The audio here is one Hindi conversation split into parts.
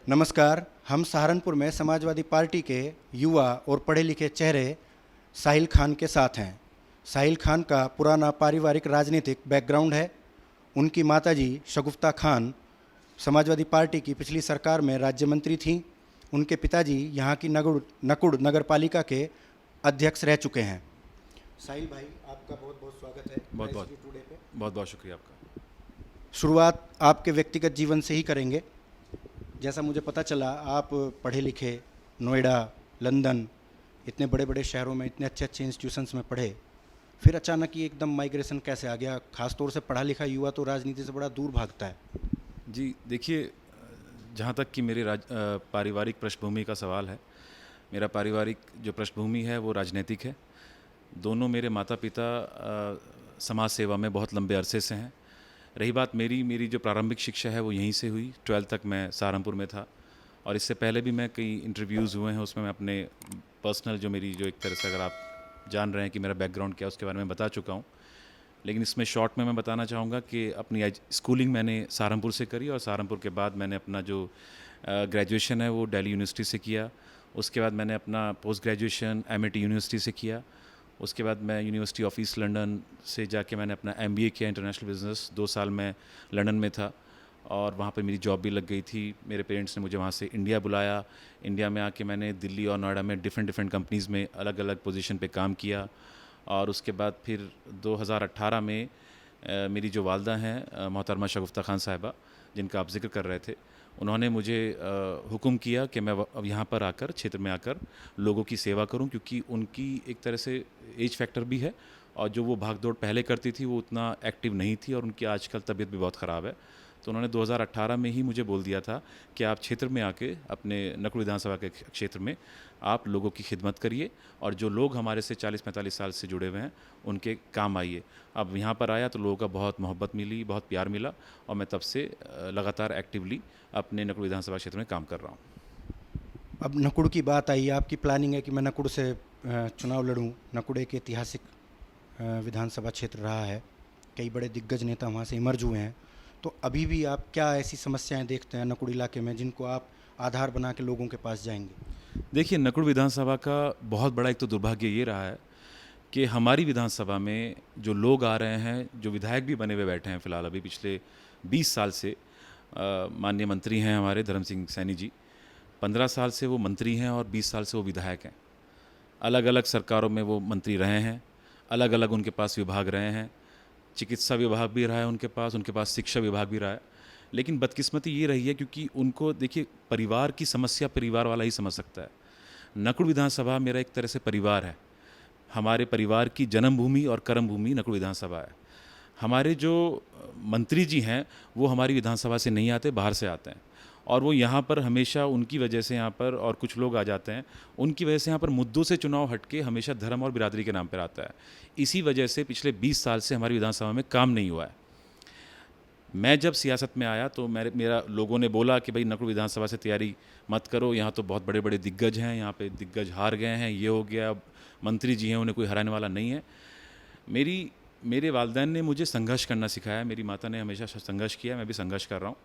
नमस्कार। हम सहारनपुर में समाजवादी पार्टी के युवा और पढ़े लिखे चेहरे साहिल खान के साथ हैं। साहिल खान का पुराना पारिवारिक राजनीतिक बैकग्राउंड है। उनकी माताजी शगुफ्ता खान समाजवादी पार्टी की पिछली सरकार में राज्य मंत्री थीं। उनके पिताजी यहाँ की नकुड़ नगर पालिका के अध्यक्ष रह चुके हैं। साहिल भाई, आपका बहुत बहुत स्वागत है बहुत बहुत ICT टुडे पे। बहुत बहुत शुक्रिया आपका। शुरुआत आपके व्यक्तिगत जीवन से ही करेंगे। जैसा मुझे पता चला, आप पढ़े लिखे, नोएडा, लंदन, इतने बड़े बड़े शहरों में इतने अच्छे अच्छे इंस्टीट्यूशंस में पढ़े, फिर अचानक ही एकदम माइग्रेशन कैसे आ गया? खासतौर से पढ़ा लिखा युवा तो राजनीति से बड़ा दूर भागता है। जी देखिए, जहाँ तक कि मेरे पारिवारिक पृष्ठभूमि का सवाल है, मेरा पारिवारिक जो पृष्ठभूमि है वो राजनीतिक है। दोनों मेरे माता पिता समाज सेवा में बहुत लंबे अरसे से हैं। रही बात मेरी जो प्रारंभिक शिक्षा है वो यहीं से हुई। 12th तक मैं सहारनपुर में था और इससे पहले भी मैं कई इंटरव्यूज़ हुए हैं, उसमें मैं अपने पर्सनल जो मेरी जो एक तरह से, अगर आप जान रहे हैं कि मेरा बैकग्राउंड क्या है, उसके बारे में बता चुका हूँ। लेकिन इसमें शॉर्ट में मैं बताना चाहूँगा कि अपनी स्कूलिंग मैंने सहारनपुर से करी और सहारनपुर के बाद मैंने अपना जो ग्रेजुएशन है वो दिल्ली यूनिवर्सिटी से किया। उसके बाद मैंने अपना पोस्ट ग्रेजुएशन MIT यूनिवर्सिटी से किया। उसके बाद मैं यूनिवर्सिटी ऑफ ईस्ट लंदन से जाके मैंने अपना MBA किया इंटरनेशनल बिजनेस। 2 साल मैं लंदन में था और वहाँ पे मेरी जॉब भी लग गई थी। मेरे पेरेंट्स ने मुझे वहाँ से इंडिया बुलाया। इंडिया में आके मैंने दिल्ली और नोएडा में डिफरेंट कंपनीज़ में अलग अलग पोजीशन पे काम किया। और उसके बाद फिर 2018 में मेरी जो वालदा हैं मोहतरमा शगुफ्ता खान साहिबा, जिनका आप जिक्र कर रहे थे, उन्होंने मुझे हुक्म किया कि मैं अब यहाँ पर आकर, क्षेत्र में आकर लोगों की सेवा करूँ, क्योंकि उनकी एक तरह से एज फैक्टर भी है और जो वो भागदौड़ पहले करती थी वो उतना एक्टिव नहीं थी और उनकी आजकल तबीयत भी बहुत ख़राब है। तो उन्होंने 2018 में ही मुझे बोल दिया था कि आप क्षेत्र में आके, अपने नकुड़ विधानसभा के क्षेत्र में आप लोगों की खिदमत करिए और जो लोग हमारे से 40-45 साल से जुड़े हुए हैं उनके काम आइए। अब यहाँ पर आया तो लोगों का बहुत मोहब्बत मिली, बहुत प्यार मिला और मैं तब से लगातार एक्टिवली अपने नकुड़ विधानसभा क्षेत्र में काम कर रहा हूँ। अब नकुड़ की बात आई, आपकी प्लानिंग है कि मैं नकुड़ से चुनाव लड़ूं। नकुड़ एक ऐतिहासिक विधानसभा क्षेत्र रहा है। कई बड़े दिग्गज नेता वहाँ से इमर्ज हुए हैं। तो अभी भी आप क्या ऐसी समस्याएं देखते हैं नकुड़ इलाके में जिनको आप आधार बना के लोगों के पास जाएंगे? देखिए, नकुड़ विधानसभा का बहुत बड़ा एक तो दुर्भाग्य ये रहा है कि हमारी विधानसभा में जो लोग आ रहे हैं, जो विधायक भी बने हुए बैठे हैं फ़िलहाल अभी पिछले 20 साल से, माननीय मंत्री हैं हमारे धर्म सिंह सैनी जी। 15 साल से वो मंत्री हैं और 20 साल से वो विधायक हैं। अलग अलग सरकारों में वो मंत्री रहे हैं, अलग अलग उनके पास विभाग रहे हैं। चिकित्सा विभाग भी रहा है उनके पास शिक्षा विभाग भी रहा है। लेकिन बदकिस्मती ये रही है क्योंकि उनको, देखिए, परिवार की समस्या परिवार वाला ही समझ सकता है। नकुड़ विधानसभा मेरा एक तरह से परिवार है। हमारे परिवार की जन्मभूमि और कर्मभूमि नकुड़ विधानसभा है। हमारे जो मंत्री जी हैं वो हमारी विधानसभा से नहीं आते, बाहर से आते हैं और वो यहाँ पर हमेशा उनकी वजह से, यहाँ पर और कुछ लोग आ जाते हैं उनकी वजह से, यहाँ पर मुद्दों से चुनाव हटके हमेशा धर्म और बिरादरी के नाम पर आता है। इसी वजह से पिछले 20 साल से हमारी विधानसभा में काम नहीं हुआ है। मैं जब सियासत में आया तो मेरा लोगों ने बोला कि भाई नकुड़ विधानसभा से तैयारी मत करो, यहाँ तो बहुत बड़े बड़े दिग्गज हैं, यहाँ पे दिग्गज हार गए हैं, ये हो गया, मंत्री जी हैं, उन्हें कोई हराने वाला नहीं है। मेरे वालिदैन ने मुझे संघर्ष करना सिखाया। मेरी माता ने हमेशा संघर्ष किया, मैं भी संघर्ष कर रहा हूँ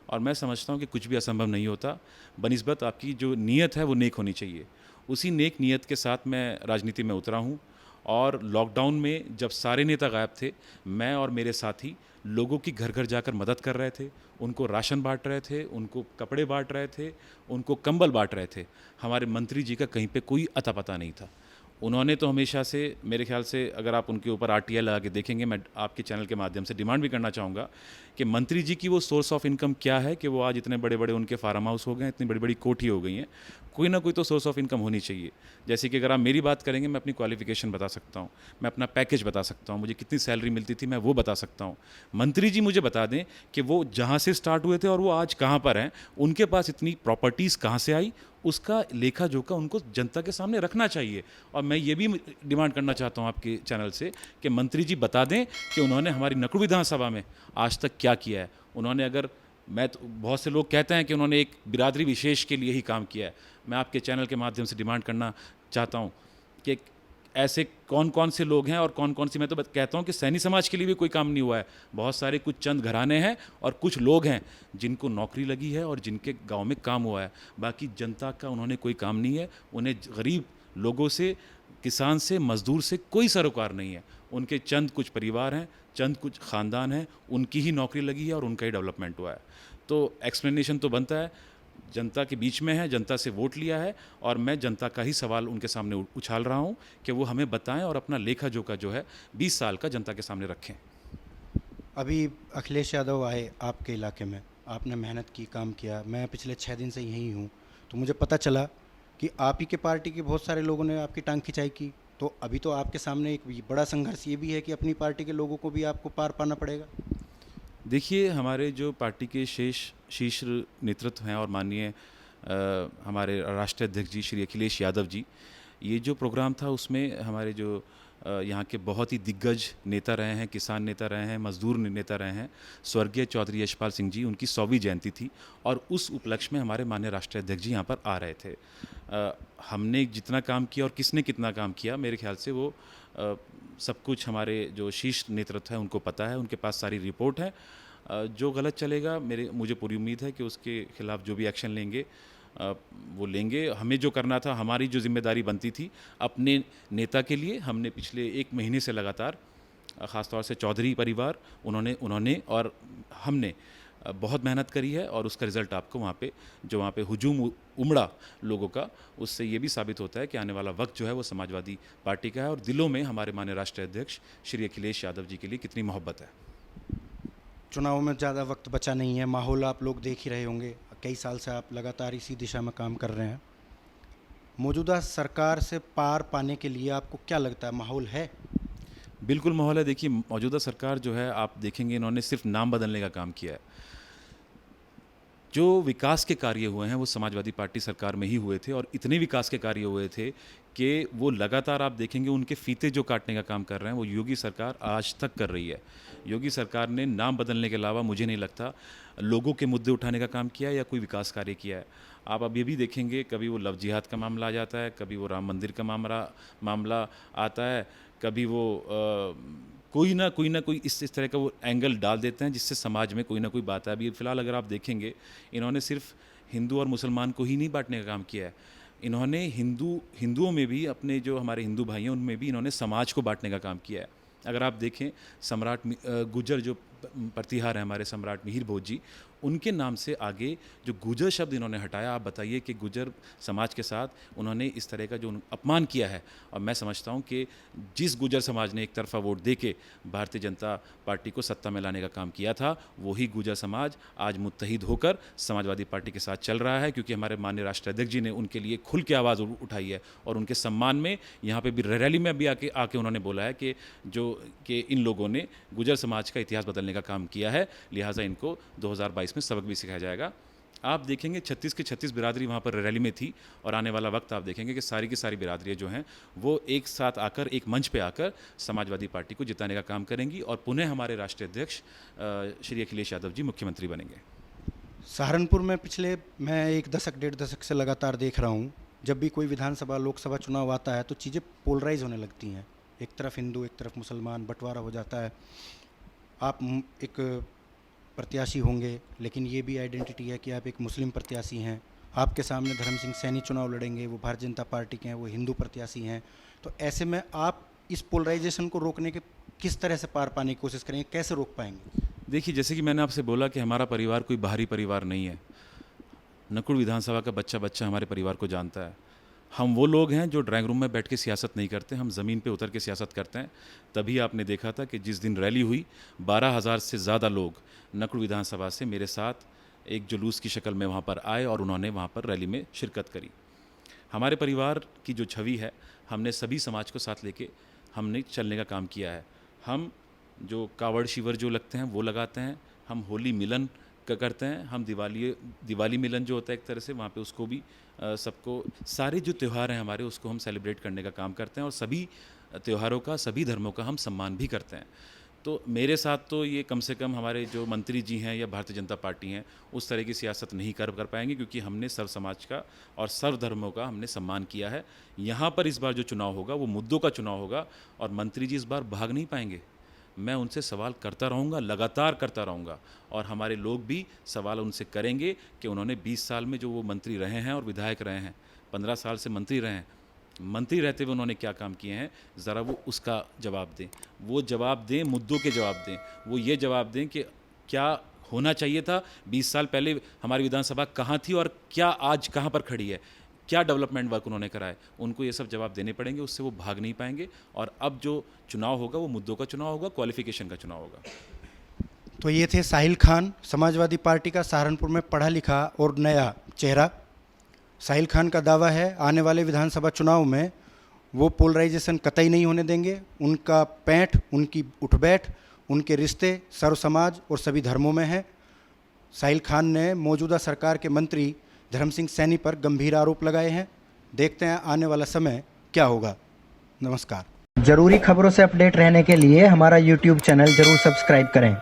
और मैं समझता हूँ कि कुछ भी असंभव नहीं होता, बनिस्बत आपकी जो नीयत है वो नेक होनी चाहिए। उसी नेक नीयत के साथ मैं राजनीति में उतरा हूँ और लॉकडाउन में जब सारे नेता गायब थे, मैं और मेरे साथी लोगों की घर घर जाकर मदद कर रहे थे, उनको राशन बांट रहे थे, उनको कपड़े बांट रहे थे, उनको कंबल बांट रहे थे। हमारे मंत्री जी का कहीं पे कोई अता पता नहीं था। उन्होंने तो हमेशा से, मेरे ख्याल से, अगर आप उनके ऊपर RTI लगा के देखेंगे, मैं आपके चैनल के माध्यम से डिमांड भी करना चाहूँगा कि मंत्री जी की वो सोर्स ऑफ इनकम क्या है कि वो आज इतने बड़े बड़े उनके फार्म हाउस हो गए हैं, इतनी बड़ी बड़ी कोठी हो गई हैं। कोई ना कोई तो सोर्स ऑफ इनकम होनी चाहिए। जैसे कि अगर आप मेरी बात करेंगे, मैं अपनी क्वालिफिकेशन बता सकता हूँ, मैं अपना पैकेज बता सकता हूँ, मुझे कितनी सैलरी मिलती थी मैं वो बता सकता हूँ। मंत्री जी मुझे बता दें कि वो जहाँ से स्टार्ट हुए थे और वो आज कहाँ पर हैं, उनके पास इतनी प्रॉपर्टीज़ कहाँ से आई, उसका लेखा जोखा उनको जनता के सामने रखना चाहिए। और मैं ये भी डिमांड करना चाहता हूँ आपके चैनल से कि मंत्री जी बता दें कि उन्होंने हमारी नकुड़ विधानसभा में आज तक क्या किया है। उन्होंने, अगर मैं तो, बहुत से लोग कहते हैं कि उन्होंने एक बिरादरी विशेष के लिए ही काम किया है। मैं आपके चैनल के माध्यम से डिमांड करना चाहता हूँ कि ऐसे कौन कौन से लोग हैं और कौन कौन सी, मैं तो कहता हूँ कि सैनी समाज के लिए भी कोई काम नहीं हुआ है। बहुत सारे कुछ चंद घराने हैं और कुछ लोग हैं जिनको नौकरी लगी है और जिनके गांव में काम हुआ है। बाकी जनता का उन्होंने कोई काम नहीं है। उन्हें गरीब लोगों से, किसान से, मजदूर से कोई सरोकार नहीं है। उनके चंद कुछ परिवार हैं, चंद कुछ ख़ानदान हैं, उनकी ही नौकरी लगी है और उनका ही डेवलपमेंट हुआ है। तो एक्सप्लेनेशन तो बनता है, जनता के बीच में है, जनता से वोट लिया है और मैं जनता का ही सवाल उनके सामने उछाल रहा हूँ कि वो हमें बताएं और अपना लेखा जोखा जो है 20 साल का जनता के सामने रखें। अभी अखिलेश यादव आए आपके इलाके में, आपने मेहनत की, काम किया। मैं पिछले 6 दिन से यहीं हूँ, तो मुझे पता चला कि आप ही के पार्टी के बहुत सारे लोगों ने आपकी टांग खिंचाई की। तो अभी तो आपके सामने एक बड़ा संघर्ष ये भी है कि अपनी पार्टी के लोगों को भी आपको पार पाना पड़ेगा। देखिए, हमारे जो पार्टी के शीर्ष नेतृत्व हैं और माननीय हमारे राष्ट्रीय अध्यक्ष जी श्री अखिलेश यादव जी, ये जो प्रोग्राम था उसमें हमारे जो यहाँ के बहुत ही दिग्गज नेता रहे हैं, किसान नेता रहे हैं, मजदूर नेता रहे हैं, स्वर्गीय चौधरी यशपाल सिंह जी, उनकी 100वीं जयंती थी और उस उपलक्ष्य में हमारे माननीय राष्ट्रीय अध्यक्ष जी यहाँ पर आ रहे थे। हमने जितना काम किया और किसने कितना काम किया, मेरे ख्याल से वो सब कुछ हमारे जो शीर्ष नेतृत्व है उनको पता है, उनके पास सारी रिपोर्ट है। जो गलत चलेगा, मुझे पूरी उम्मीद है कि उसके खिलाफ जो भी एक्शन लेंगे वो लेंगे। हमें जो करना था, हमारी जो जिम्मेदारी बनती थी अपने नेता के लिए, हमने पिछले 1 महीने से लगातार, ख़ासतौर से चौधरी परिवार, उन्होंने और हमने बहुत मेहनत करी है और उसका रिज़ल्ट आपको वहाँ पे हुजूम उमड़ा लोगों का, उससे ये भी साबित होता है कि आने वाला वक्त जो है वो समाजवादी पार्टी का है और दिलों में हमारे माननीय राष्ट्रीय अध्यक्ष श्री अखिलेश यादव जी के लिए कितनी मोहब्बत है। चुनाव में ज़्यादा वक्त बचा नहीं है, माहौल आप लोग देख ही रहे होंगे। कई साल से आप लगातार इसी दिशा में काम कर रहे हैं। मौजूदा सरकार से पार पाने के लिए आपको क्या लगता है, माहौल है? बिल्कुल माहौल है। देखिए, मौजूदा सरकार जो है, आप देखेंगे इन्होंने सिर्फ नाम बदलने का काम किया है। जो विकास के कार्य हुए हैं वो समाजवादी पार्टी सरकार में ही हुए थे और इतने विकास के कार्य हुए थे कि वो लगातार, आप देखेंगे उनके फीते जो काटने का काम कर रहे हैं वो योगी सरकार आज तक कर रही है। योगी सरकार ने नाम बदलने के अलावा मुझे नहीं लगता लोगों के मुद्दे उठाने का काम किया है या कोई विकास कार्य किया है। आप अभी भी देखेंगे, कभी वो लव जिहाद का मामला आ जाता है, कभी वो राम मंदिर का मामला आता है, कभी वो कोई ना कोई इस तरह का वो एंगल डाल देते हैं जिससे समाज में कोई ना कोई बात है। अभी फ़िलहाल अगर आप देखेंगे, इन्होंने सिर्फ हिंदू और मुसलमान को ही नहीं बांटने का काम किया है, इन्होंने हिंदुओं में भी, अपने जो हमारे हिंदू भाई हैं उनमें भी इन्होंने समाज को बांटने का काम किया है। अगर आप देखें, गुर्जर जो प्रतिहार है हमारे, सम्राट मिहिर भोज जी, उनके नाम से आगे जो गुर्जर शब्द इन्होंने हटाया। आप बताइए कि गुर्जर समाज के साथ उन्होंने इस तरह का जो अपमान किया है। और मैं समझता हूं कि जिस गुर्जर समाज ने एक तरफा वोट देके भारतीय जनता पार्टी को सत्ता में लाने का काम किया था, वही गुर्जर समाज आज मुत्तहिद होकर समाजवादी पार्टी के साथ चल रहा है, क्योंकि हमारे माननीय राष्ट्रीय अध्यक्ष जी ने उनके लिए खुल के आवाज़ उठाई है और उनके सम्मान में यहाँ पे भी रैली में भी आके उन्होंने बोला है कि इन लोगों ने गुर्जर समाज का इतिहास बदलने का काम किया है, लिहाजा इनको 2022 में सबक भी सिखाया जाएगा। आप देखेंगे 36 की 36 बिरादरी वहाँ पर रैली में थी और आने वाला वक्त आप देखेंगे कि सारी की सारी बिरादरियाँ जो हैं वो एक साथ आकर, एक मंच पे आकर समाजवादी पार्टी को जिताने का काम करेंगी और पुनः हमारे राष्ट्रीय अध्यक्ष श्री अखिलेश यादव जी मुख्यमंत्री बनेंगे। सहारनपुर में पिछले, मैं 1 दशक 1.5 दशक से लगातार देख रहा हूँ, जब भी कोई विधानसभा लोकसभा चुनाव आता है तो चीज़ें पोलराइज होने लगती हैं। एक तरफ हिंदू, एक तरफ मुसलमान, बंटवारा हो जाता है। आप एक प्रत्याशी होंगे, लेकिन ये भी आइडेंटिटी है कि आप एक मुस्लिम प्रत्याशी हैं। आपके सामने धर्म सिंह सैनी चुनाव लड़ेंगे, वो भारतीय जनता पार्टी के हैं, वो हिंदू प्रत्याशी हैं। तो ऐसे में आप इस पोलराइजेशन को रोकने के किस तरह से पार पाने की कोशिश करेंगे, कैसे रोक पाएंगे? देखिए, जैसे कि मैंने आपसे बोला कि हमारा परिवार कोई बाहरी परिवार नहीं है। नकुड़ विधानसभा का बच्चा हमारे परिवार को जानता है। हम वो लोग हैं जो ड्राइंग रूम में बैठ के सियासत नहीं करते, हम ज़मीन पे उतर के सियासत करते हैं। तभी आपने देखा था कि जिस दिन रैली हुई, 12,000 से ज़्यादा लोग नकुड़ विधानसभा से मेरे साथ एक जुलूस की शक्ल में वहाँ पर आए और उन्होंने वहाँ पर रैली में शिरकत करी। हमारे परिवार की जो छवि है, हमने सभी समाज को साथ लेके हमने चलने का काम किया है। हम जो कावड़ शिवर जो लगते हैं वो लगाते हैं, हम होली मिलन करते हैं, हम दिवाली मिलन जो होता है एक तरह से, वहाँ पे उसको भी सबको, सारे जो त्यौहार हैं हमारे, उसको हम सेलिब्रेट करने का काम करते हैं और सभी त्योहारों का, सभी धर्मों का हम सम्मान भी करते हैं। तो मेरे साथ तो ये कम से कम हमारे जो मंत्री जी हैं या भारतीय जनता पार्टी हैं उस तरह की सियासत नहीं कर पाएंगे, क्योंकि हमने सर्व समाज का और सर्व धर्मों का हमने सम्मान किया है। यहाँ पर इस बार जो चुनाव होगा वो मुद्दों का चुनाव होगा, और मंत्री जी इस बार भाग नहीं पाएंगे। मैं उनसे सवाल करता रहूँगा, लगातार करता रहूँगा, और हमारे लोग भी सवाल उनसे करेंगे कि उन्होंने 20 साल में जो वो मंत्री रहे हैं और विधायक रहे हैं, 15 साल से मंत्री रहे हैं, मंत्री रहते हुए उन्होंने क्या काम किए हैं, ज़रा वो उसका जवाब दें। वो जवाब दें, मुद्दों के जवाब दें। वो ये जवाब दें कि क्या होना चाहिए था, 20 साल पहले हमारी विधानसभा कहाँ थी और क्या आज कहाँ पर खड़ी है, क्या डेवलपमेंट वर्क उन्होंने कराए। उनको ये सब जवाब देने पड़ेंगे, उससे वो भाग नहीं पाएंगे। और अब जो चुनाव होगा वो मुद्दों का चुनाव होगा, क्वालिफिकेशन का चुनाव होगा। तो ये थे साहिल खान, समाजवादी पार्टी का सहारनपुर में पढ़ा लिखा और नया चेहरा। साहिल खान का दावा है आने वाले विधानसभा चुनाव में वो पोलराइजेशन कतई नहीं होने देंगे। उनका पैंठ, उनकी उठबैठ, उनके रिश्ते सर्व समाज और सभी धर्मों में हैं। साहिल खान ने मौजूदा सरकार के मंत्री धर्म सिंह सैनी पर गंभीर आरोप लगाए हैं। देखते हैं आने वाला समय क्या होगा। नमस्कार। जरूरी खबरों से अपडेट रहने के लिए हमारा YouTube चैनल जरूर सब्सक्राइब करें।